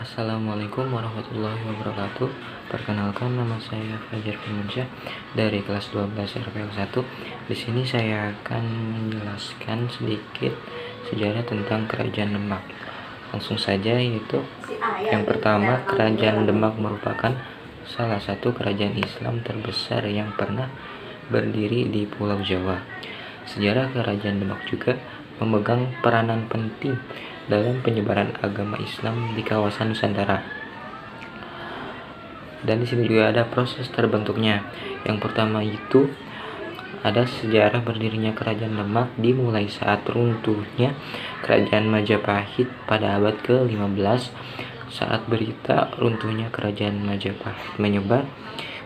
Assalamualaikum warahmatullahi wabarakatuh. Perkenalkan, nama saya Fajar Firmansyah dari kelas 12 RPL 1. Di sini saya akan menjelaskan sedikit sejarah tentang Kerajaan Demak. Langsung saja, yaitu yang pertama, Kerajaan Demak merupakan salah satu kerajaan Islam terbesar yang pernah berdiri di Pulau Jawa. Sejarah Kerajaan Demak juga memegang peranan penting dalam penyebaran agama Islam di kawasan Nusantara. Dan di sini juga ada proses terbentuknya. Yang pertama itu ada sejarah berdirinya Kerajaan Demak dimulai saat runtuhnya Kerajaan Majapahit pada abad ke-15. Saat berita runtuhnya Kerajaan Majapahit menyebar,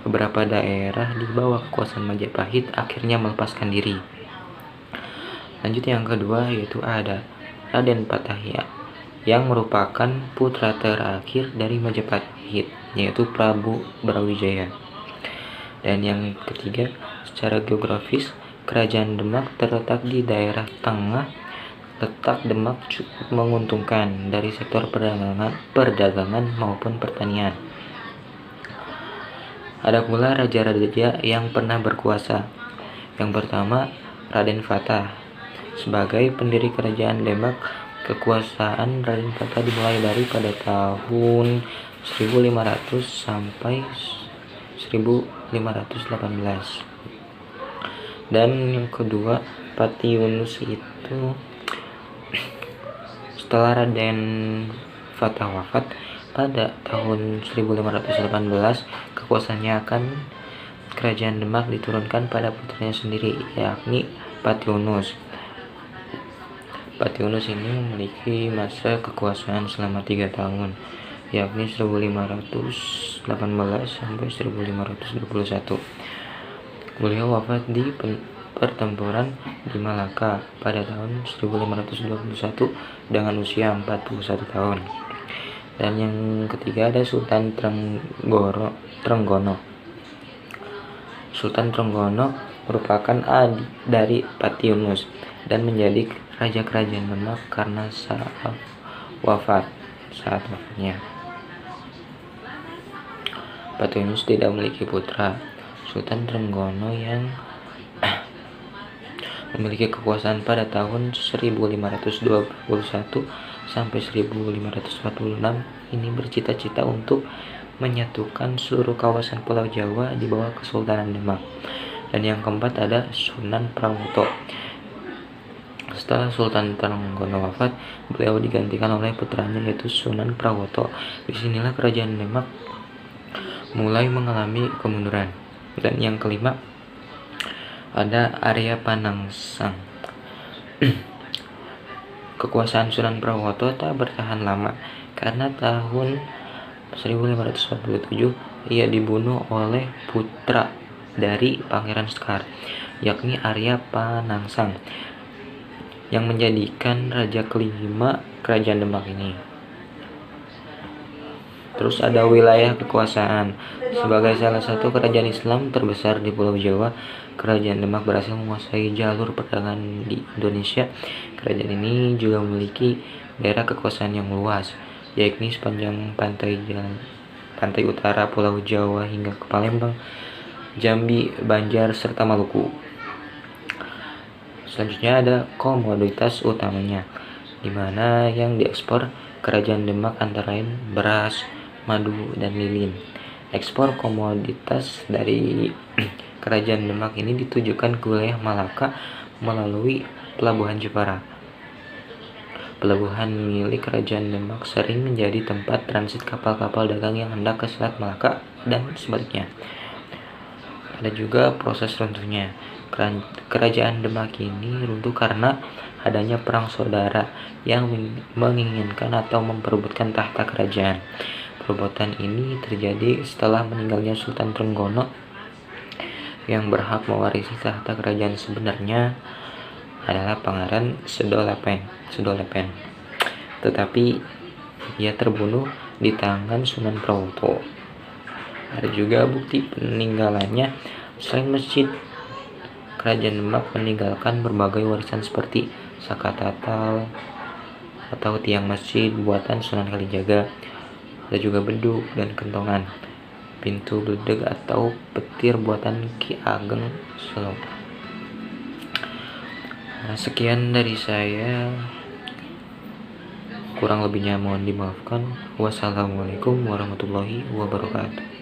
beberapa daerah di bawah kekuasaan Majapahit akhirnya melepaskan diri. Lanjut, yang kedua yaitu ada Raden Patahya yang merupakan putra terakhir dari Majapahit, yaitu Prabu Brawijaya. Dan yang ketiga, secara geografis Kerajaan Demak terletak di daerah tengah. Letak Demak cukup menguntungkan dari sektor perdagangan maupun pertanian. Ada pula raja-raja yang pernah berkuasa. Yang pertama, Raden Fatah. Sebagai pendiri Kerajaan Demak, kekuasaan Raden Fatah dimulai dari pada tahun 1500 sampai 1518. Dan yang kedua, Pati Yunus itu setelah Raden Fatah wafat pada tahun 1518, kekuasaannya akan Kerajaan Demak diturunkan pada putranya sendiri, yakni Pati Yunus. Pati Yunus ini memiliki masa kekuasaan selama 3 tahun, yakni 1518 sampai 1521. Beliau wafat di pertempuran di Malaka pada tahun 1521 dengan usia 41 tahun. Dan yang ketiga ada Sultan Trenggono. Sultan Trenggono merupakan adik dari Pati Yunus dan menjadi raja Kerajaan Demak karena saat wafatnya Pati Yunus tidak memiliki putra. Sultan Trenggono yang memiliki kekuasaan pada tahun 1521 sampai 1546 ini bercita-cita untuk menyatukan seluruh kawasan Pulau Jawa di bawah Kesultanan Demak. Dan yang keempat ada Sunan Prawoto. Setelah Sultan Trenggono wafat, beliau digantikan oleh putranya yaitu Sunan Prawoto. Disinilah Kerajaan Demak mulai mengalami kemunduran. Dan yang kelima ada Arya Panangsang. Kekuasaan Sunan Prawoto tak bertahan lama karena tahun 1547 ia dibunuh oleh putra dari Pangeran Sekar, yakni Arya Panangsang, yang menjadikan raja kelima Kerajaan Demak ini. Terus ada wilayah kekuasaan. Sebagai salah satu kerajaan Islam terbesar di Pulau Jawa, Kerajaan Demak berhasil menguasai jalur perdagangan di Indonesia. Kerajaan ini juga memiliki daerah kekuasaan yang luas, yakni sepanjang pantai utara Pulau Jawa hingga ke Palembang, Jambi, Banjar, serta Maluku. Selanjutnya ada komoditas utamanya, di mana yang diekspor Kerajaan Demak antara lain beras, madu, dan lilin. Ekspor komoditas dari Kerajaan Demak ini ditujukan ke wilayah Malaka melalui Pelabuhan Jepara. Pelabuhan milik Kerajaan Demak sering menjadi tempat transit kapal-kapal dagang yang hendak ke Selat Malaka dan sebaliknya. Ada juga proses runtuhnya. Kerajaan Demak ini runtuh karena adanya perang saudara yang menginginkan atau memperebutkan tahta kerajaan. Perbuatan ini terjadi setelah meninggalnya Sultan Trenggono yang berhak mewarisi tahta kerajaan sebenarnya adalah Pangeran Sedolepen. tetapi ia terbunuh di tangan Sunan Prauto. Ada juga bukti peninggalannya. Selain masjid, Kerajaan Demak meninggalkan berbagai warisan seperti saka tatal atau tiang masjid buatan Sunan Kalijaga. Ada juga beduk dan kentongan, pintu beledeg atau petir buatan Ki Ageng Selo. Sekian dari saya, kurang lebihnya mohon dimaafkan. Wassalamualaikum warahmatullahi wabarakatuh.